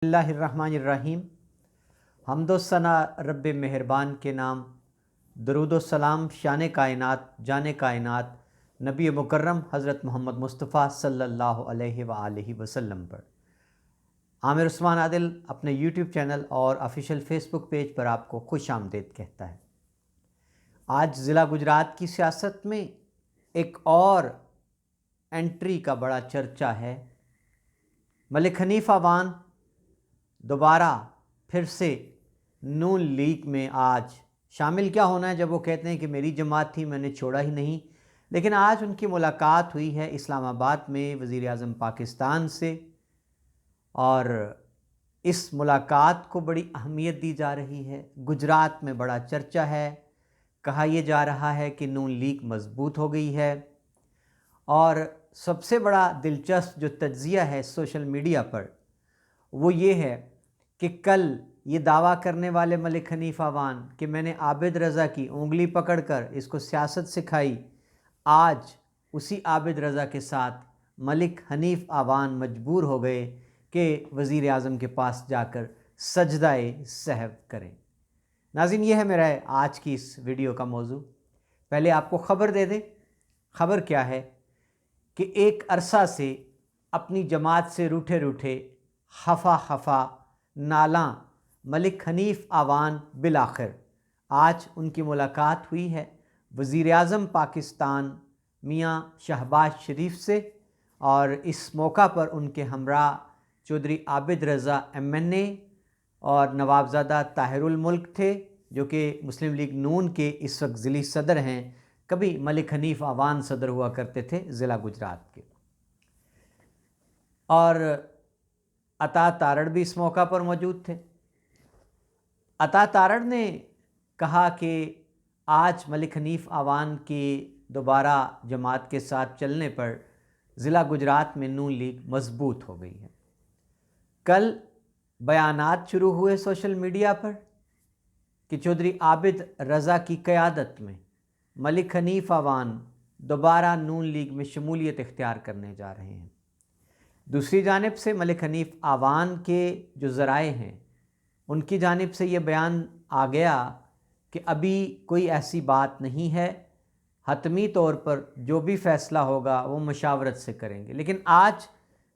बिस्मिल्लाहिर्रहमानिर्रहीम। हम्दो सना रब्ब मेहरबान के नाम। दरूद व सलाम शान कायनात जान कायनात नबी मुकर्रम हज़रत मोहम्मद मुस्तफ़ा सल्लल्लाहु अलैहि वआलिहि वसल्लम पर। आमिर उस्मान आदिल अपने यूट्यूब चैनल और ऑफिशियल फेसबुक पेज पर आपको खुश आमदीद कहता है। आज ज़िला गुजरात की सियासत में एक और एंट्री का बड़ा चर्चा है। मलिक हनीफ अवान दोबारा फिर से नून लीग में आज शामिल क्या होना है, जब वो कहते हैं कि मेरी जमात थी, मैंने छोड़ा ही नहीं। लेकिन आज उनकी मुलाकात हुई है इस्लामाबाद में वज़ीर आज़म पाकिस्तान से, और इस मुलाकात को बड़ी अहमियत दी जा रही है। गुजरात में बड़ा चर्चा है। कहा यह जा रहा है कि नून लीग मजबूत हो गई है। और सबसे बड़ा दिलचस्प जो तज्ज़िया है सोशल मीडिया पर वो ये है कि कल ये दावा करने वाले मलिक हनीफ अवान कि मैंने आबिद रज़ा की उंगली पकड़कर इसको सियासत सिखाई, आज उसी आबिद रज़ा के साथ मलिक हनीफ अवान मजबूर हो गए कि वज़ीर आज़म के पास जाकर सजदाए सहव करें। नाज़रीन, ये है मेरा आज की इस वीडियो का मौजू। पहले आपको ख़बर दे दें। ख़बर क्या है कि एक अरसा से अपनी जमात से रूठे रूठे खफा नाला मलिक हनीफ अवान बिलाखिर आज उनकी मुलाकात हुई है वज़ीर आज़म पाकिस्तान मियाँ शहबाज शरीफ से। और इस मौका पर उनके हमरा चौधरी आबिद रज़ा MNA और नवाबज़ादा ताहिरुल मुल्क थे, जो कि मुस्लिम लीग नून के इस वक्त ज़िली सदर हैं। कभी मलिक हनीफ अवान सदर हुआ करते थे ज़िला गुजरात के। और अता तारड़ भी इस मौका पर मौजूद थे। अता तारड़ ने कहा कि आज मलिक हनीफ अवान की दोबारा जमात के साथ चलने पर ज़िला गुजरात में नून लीग मजबूत हो गई है। कल बयानात शुरू हुए सोशल मीडिया पर कि चौधरी आबिद रज़ा की क़यादत में मलिक हनीफ अवान दोबारा नून लीग में शमूलियत इख्तियार करने जा रहे हैं। दूसरी जानिब से मलिक हनीफ अवान के जो ज़राए हैं उनकी जानिब से ये बयान आ गया कि अभी कोई ऐसी बात नहीं है, हतमी तौर पर जो भी फ़ैसला होगा वो मशावरत से करेंगे। लेकिन आज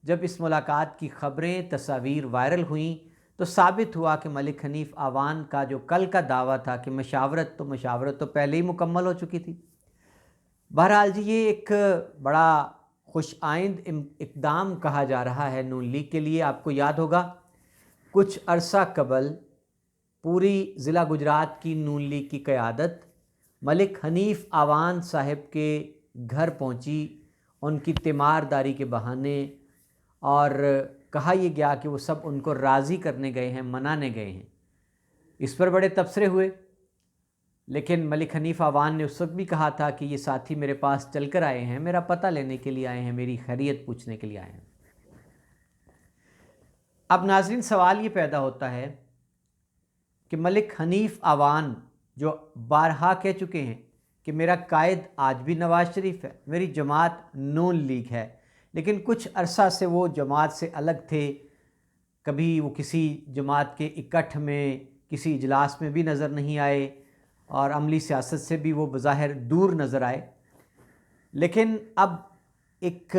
जब इस मुलाकात की ख़बरें तस्वीर वायरल हुई तो साबित हुआ कि मलिक हनीफ अवान का जो कल का दावा था कि मशावरत तो पहले ही मुकम्मल हो चुकी थी। बहरहाल जी, ये एक बड़ा खुश आइंद इक़दाम कहा जा रहा है नून लीग के लिए। आपको याद होगा कुछ अरसा कबल पूरी ज़िला गुजरात की नून लीग की क़यादत मलिक हनीफ अवान साहिब के घर पहुंची उनकी तीमारदारी के बहाने, और कहा यह गया कि वो सब उनको राज़ी करने गए हैं, मनाने गए हैं। इस पर बड़े तबसरे हुए। लेकिन मलिक हनीफ अवान ने उस वक्त भी कहा था कि ये साथी मेरे पास चल कर आए हैं, मेरा पता लेने के लिए आए हैं, मेरी खैरियत पूछने के लिए आए हैं। अब नाज़रीन, सवाल ये पैदा होता है कि मलिक हनीफ अवान जो बारहा कह चुके हैं कि मेरा कायद आज भी नवाज शरीफ है, मेरी जमात नून लीग है, लेकिन कुछ अरसा से वो जमात से अलग थे। कभी वो किसी जमात के इकट्ठ में, किसी इजलास में भी नज़र नहीं आए और अमली सियासत से भी वो बज़ाहिर दूर नज़र आए। लेकिन अब एक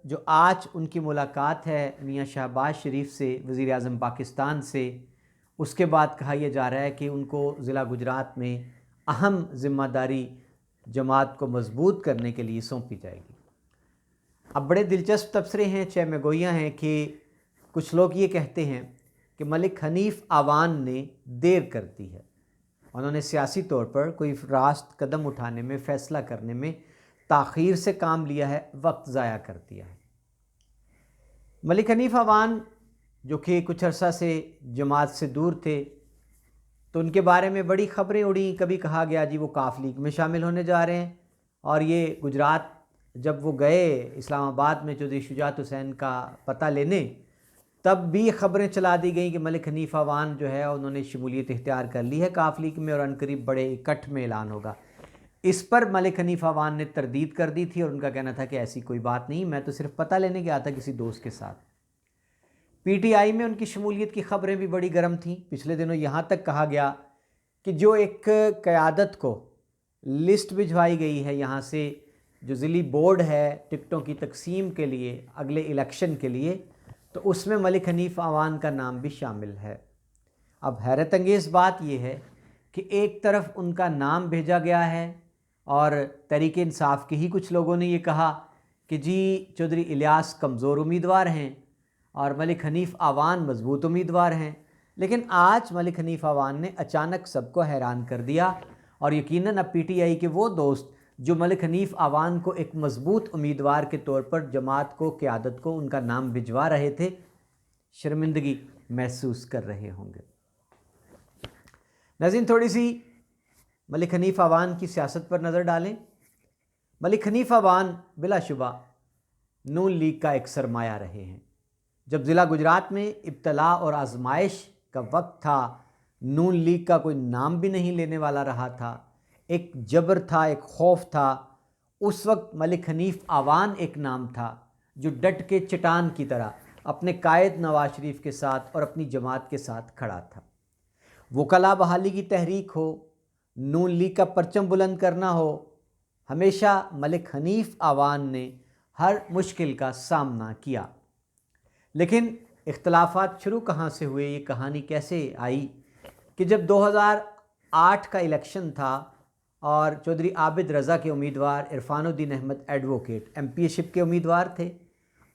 जो आज उनकी मुलाकात है मियाँ शहबाज शरीफ से, वज़ीर आज़म पाकिस्तान से, उसके बाद कहा यह जा रहा है कि उनको ज़िला गुजरात में अहम ज़िम्मेदारी जमात को मजबूत करने के लिए सौंपी जाएगी। अब बड़े दिलचस्प तबसरे हैं, चहमगोइयाँ हैं कि कुछ लोग ये कहते हैं कि मलिक हनीफ अवान ने देर कर दी है। उन्होंने सियासी तौर पर कोई रास्त कदम उठाने में, फ़ैसला करने में ताख़ीर से काम लिया है, वक्त ज़ाया कर दिया है। मलिक हनीफ अवान जो कि कुछ अरसा से जमात से दूर थे, तो उनके बारे में बड़ी ख़बरें उड़ी। कभी कहा गया जी वो काफ लीग में शामिल होने जा रहे हैं, और ये गुजरात जब वो गए इस्लामाबाद में चौधरी शुजात हुसैन का पता लेने, तब भी ख़बरें चला दी गई कि मलिक हनीफ अवान जो है उन्होंने शमूलियत इख्तियार कर ली है काफ लीग में और अनकरीब बड़े इकट्ठ में ऐलान होगा। इस पर मलिक हनीफ अवान ने तरदीद कर दी थी और उनका कहना था कि ऐसी कोई बात नहीं, मैं तो सिर्फ पता लेने गया था किसी दोस्त के साथ। पीटीआई में उनकी शमूलियत की खबरें भी बड़ी गर्म थीं। पिछले दिनों यहाँ तक कहा गया कि जो एक क़यादत को लिस्ट भिजवाई गई है यहाँ से, जो ज़िली बोर्ड है टिकटों की तकसीम के लिए अगले इलेक्शन के लिए, तो उसमें मलिक हनीफ़ अवान का नाम भी शामिल है। अब हैरत अंगेज़ बात यह है कि एक तरफ उनका नाम भेजा गया है और तहरीक इंसाफ के ही कुछ लोगों ने ये कहा कि जी चौधरी इलियास कमज़ोर उम्मीदवार हैं और मलिक हनीफ़ अवान मजबूत उम्मीदवार हैं। लेकिन आज मलिक हनीफ़ अवान ने अचानक सबको हैरान कर दिया और यकीनन अब पीटीआई के वो दोस्त जो मलिक हनीफ़ अवान को एक मजबूत उम्मीदवार के तौर पर जमात को, क़यादत को उनका नाम भिजवा रहे थे, शर्मिंदगी महसूस कर रहे होंगे। नाज़रीन, थोड़ी सी मलिक हनीफ़ अवान की सियासत पर नज़र डालें। मलिक हनीफ़ अवान बिलाशुबा नून लीग का एक सरमाया रहे हैं। जब ज़िला गुजरात में इब्तला और आजमाइश का वक्त था, नून लीग का कोई नाम भी नहीं लेने वाला रहा था, एक जबर था, एक खौफ था। उस वक्त मलिक हनीफ़ अवान एक नाम था जो डट के चट्टान की तरह अपने कायद नवाज शरीफ के साथ और अपनी जमात के साथ खड़ा था। वकला बहाली की तहरीक हो, नून लीग का परचम बुलंद करना हो, हमेशा मलिक हनीफ़ अवान ने हर मुश्किल का सामना किया। लेकिन इख्तलाफात शुरू कहाँ से हुए, ये कहानी कैसे आई कि जब 2008 का इलेक्शन था और चौधरी आबिद रज़ा के उम्मीदवार इरफानुद्दीन अहमद एडवोकेट एमपीशिप के उम्मीदवार थे,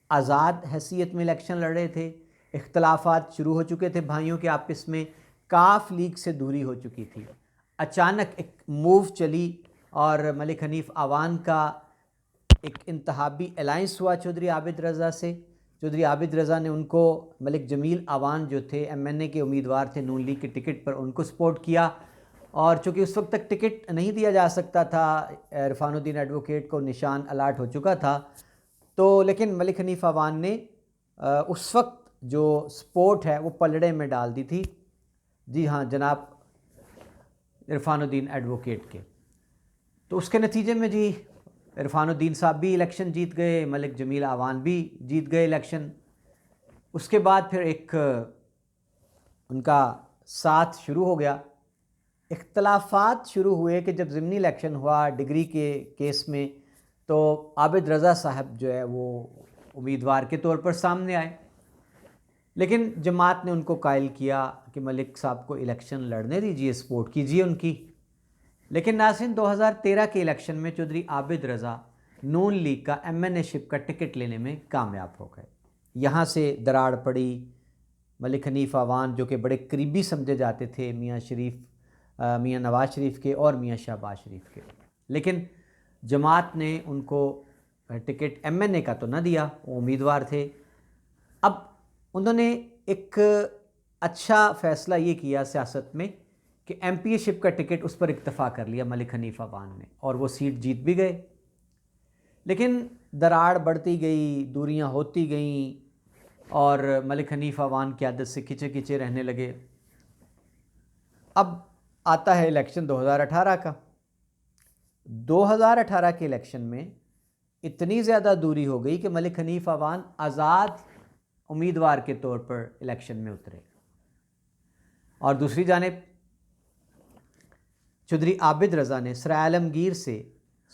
आज़ाद हैसियत में इलेक्शन लड़ रहे थे। इख्तलाफात शुरू हो चुके थे भाइयों के आपस में, काफ लीग से दूरी हो चुकी थी। अचानक एक मूव चली और मलिक हनीफ़ अवान का एक इंतहाबी अलाइंस हुआ चौधरी आबिद रज़ा से। चौधरी आबिद रज़ा ने उनको, मलिक जमील अवान जो थे एमएनए के उम्मीदवार थे नून लीग के टिकट पर, उनको सपोर्ट किया। और चूँकि उस वक्त तक टिकट नहीं दिया जा सकता था, इरफानुद्दीन एडवोकेट को निशान अलाट हो चुका था, तो लेकिन मलिक हनीफ़ अवान ने उस वक्त जो सपोर्ट है वो पलड़े में डाल दी थी, जी हाँ जनाब, इरफानुद्दीन एडवोकेट के। तो उसके नतीजे में जी इरफानुद्दीन साहब भी इलेक्शन जीत गए, मलिक जमील अवान भी जीत गए इलेक्शन। उसके बाद फिर एक उनका साथ शुरू हो गया। इख्तलाफात शुरू हुए कि जब ज़िमनी इलेक्शन हुआ डिग्री के केस में, तो आबिद रज़ा साहब जो है वो उम्मीदवार के तौर पर सामने आए, लेकिन जमात ने उनको कायल किया कि मलिक साहब को इलेक्शन लड़ने दीजिए, सपोर्ट कीजिए उनकी। लेकिन नाज़रीन, 2013 के इलेक्शन में चौधरी आबिद रज़ा नून लीग का एमएनए शिप का टिकट लेने में कामयाब हो गए। यहाँ से दराड़ पड़ी। मलिक हनीफ़ अवान जो कि बड़े करीबी समझे जाते थे मियाँ नवाज शरीफ के और मियाँ शहबाज शरीफ के, लेकिन जमात ने उनको टिकट एमएनए का तो ना दिया, वो उम्मीदवार थे। अब उन्होंने एक अच्छा फ़ैसला ये किया सियासत में कि एमपीशिप का टिकट उस पर इक्तफ़ा कर लिया मलिक हनीफ़ अवान ने, और वो सीट जीत भी गए। लेकिन दराड़ बढ़ती गई, दूरियां होती गईं और मलिक हनीफ़ अवान की आदत से खिंचे खिंचे रहने लगे। अब आता है इलेक्शन 2018 का। 2018 के इलेक्शन में इतनी ज़्यादा दूरी हो गई कि मलिक हनीफ़ अवान आज़ाद उम्मीदवार के तौर पर इलेक्शन में उतरे, और दूसरी जानिब चौधरी आबिद रज़ा ने सर आलमगीर से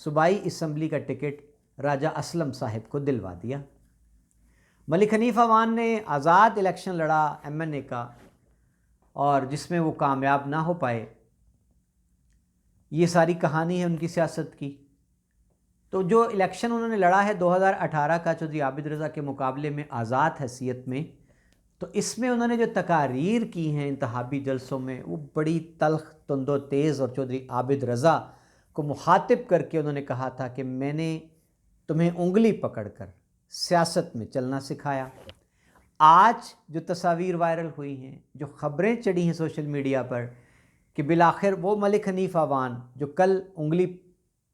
सूबाई असम्बली का टिकट राजा असलम साहिब को दिलवा दिया। मलिक हनीफ़ अवान ने आज़ाद इलेक्शन लड़ा एमएनए का, और जिसमें वो कामयाब ना हो पाए। ये सारी कहानी है उनकी सियासत की। तो जो इलेक्शन उन्होंने लड़ा है 2018 का चौधरी आबिद रज़ा के मुकाबले में आज़ाद हैसियत में, तो इसमें उन्होंने जो तकारीर की हैं इंतहाबी जलसों में, वो बड़ी तल्ख, तुंदो तेज़, और चौधरी आबिद रज़ा को मुखातिब करके उन्होंने कहा था कि मैंने तुम्हें उंगली पकड़कर सियासत में चलना सिखाया। आज जो तस्वीर वायरल हुई हैं, जो ख़बरें चढ़ी हैं सोशल मीडिया पर कि बिलाखिर वो मलिक हनीफ़ अवान जो कल उंगली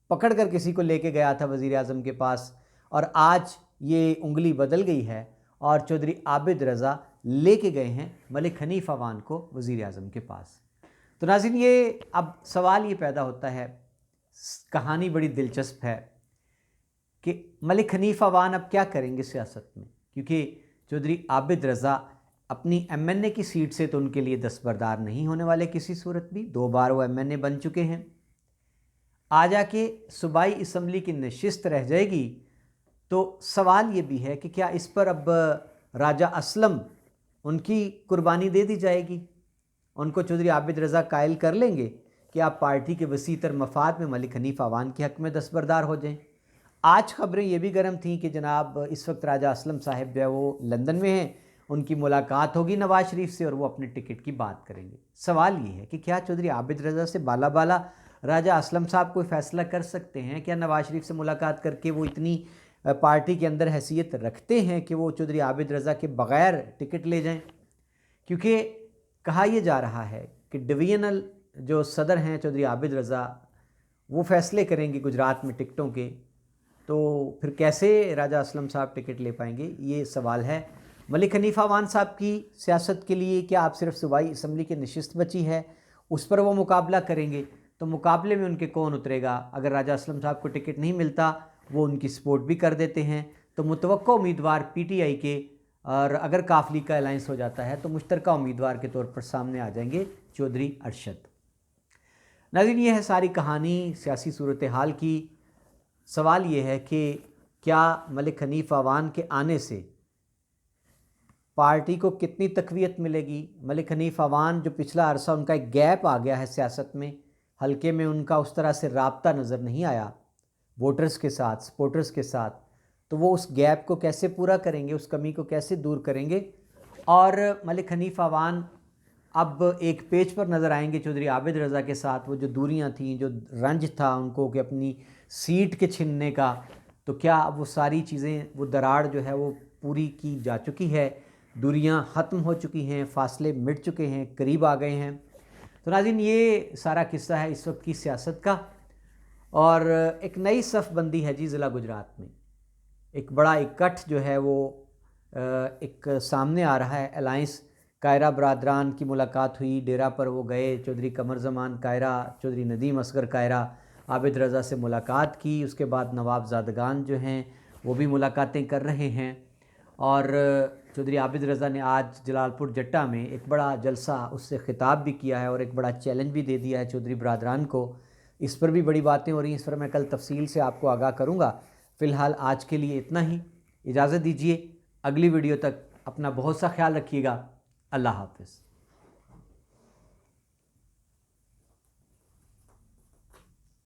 पकड़ कर किसी को लेके गया था वज़ीर आज़म के पास, और आज ये उंगली बदल गई है और चौधरी आबिद रज़ा लेके गए हैं मलिक हनीफ़ अवान को वज़ीर आज़म के पास। तो नाज़रीन, ये अब सवाल ये पैदा होता है, कहानी बड़ी दिलचस्प है कि मलिक हनीफ़ अवान अब क्या करेंगे सियासत में, क्योंकि चौधरी आबिद रज़ा अपनी एमएनए की सीट से तो उनके लिए दस्तबरदार नहीं होने वाले किसी सूरत भी। 2 बार वो एमएनए बन चुके हैं। आ जाके सूबाई असम्बली की नशिस्त रह जाएगी तो सवाल ये भी है कि क्या इस पर अब राजा असलम उनकी कुर्बानी दे दी जाएगी? उनको चौधरी आबिद रज़ा कायल कर लेंगे कि आप पार्टी के वसीतर मफाद में मलिक हनीफ अवान के हक़ में दस्तबरदार हो जाएं। आज ख़बरें ये भी गर्म थीं कि जनाब इस वक्त राजा असलम साहिब जो है वो लंदन में हैं, उनकी मुलाकात होगी नवाज शरीफ से और वो अपने टिकट की बात करेंगे। सवाल ये है कि क्या चौधरी आबिद रज़ा से बाला बाला राजा असलम साहब कोई फ़ैसला कर सकते हैं? क्या नवाज शरीफ से मुलाकात करके वो इतनी पार्टी के अंदर हैसियत रखते हैं कि वो चौधरी आबिद रज़ा के बग़ैर टिकट ले जाएं? क्योंकि कहा यह जा रहा है कि डिवीज़नल जो सदर हैं चौधरी आबिद रज़ा वो फ़ैसले करेंगे गुजरात में टिकटों के, तो फिर कैसे राजा असलम साहब टिकट ले पाएंगे, ये सवाल है। मलिक हनीफ अवान साहब की सियासत के लिए क्या आप सिर्फ सूबाई असम्बली की नशिस्त बची है उस पर वो मुकाबला करेंगे? तो मुकाबले में उनके कौन उतरेगा? अगर राजा असलम साहब को टिकट नहीं मिलता वो उनकी सपोर्ट भी कर देते हैं, तो मुतवक्का उम्मीदवार पीटीआई के, और अगर काफली का अलायंस हो जाता है तो मुश्तरका उम्मीदवार के तौर पर सामने आ जाएंगे चौधरी अरशद। नाज़रीन, ये है सारी कहानी सियासी सूरत हाल की। सवाल ये है कि क्या मलिक हनीफ अवान के आने से पार्टी को कितनी तक़वियत मिलेगी? मलिक हनीफ अवान जो पिछला अरसा उनका एक गैप आ गया है सियासत में, हल्के में उनका उस तरह से राब्ता नज़र नहीं आया वोटर्स के साथ, सपोर्टर्स के साथ, तो वो उस गैप को कैसे पूरा करेंगे, उस कमी को कैसे दूर करेंगे? और मलिक हनीफ अवान अब एक पेज पर नज़र आएंगे चौधरी आबिद रज़ा के साथ। वो जो दूरियां थीं, जो रंज था उनको कि अपनी सीट के छीनने का, तो क्या अब वो सारी चीज़ें, वो दरार जो है वो पूरी की जा चुकी है, दूरियां ख़त्म हो चुकी हैं, फासले मिट चुके हैं, करीब आ गए हैं? तो नाज़रीन, ये सारा किस्सा है इस वक्त की सियासत का। और एक नई सफ़बंदी है जी ज़िला गुजरात में, एक बड़ा इकट्ठ जो है वो एक सामने आ रहा है। अलायंस कायरा बरादरान की मुलाकात हुई, डेरा पर वो गए, चौधरी कमर ज़मान कायरा, चौधरी नदीम असगर कायरा, आबिद रज़ा से मुलाकात की। उसके बाद नवाबज़ादगान जो हैं वो भी मुलाकातें कर रहे हैं। और चौधरी आबिद रज़ा ने आज जलालपुर जट्टा में एक बड़ा जलसा, उससे ख़िताब भी किया है और एक बड़ा चैलेंज भी दे दिया है चौधरी बरादरान को। इस पर भी बड़ी बातें हो रही हैं, इस पर मैं कल तफसील से आपको आगाह करूँगा। फ़िलहाल आज के लिए इतना ही, इजाज़त दीजिए। अगली वीडियो तक अपना बहुत सा ख्याल रखिएगा। अल्लाह हाफ़िज़।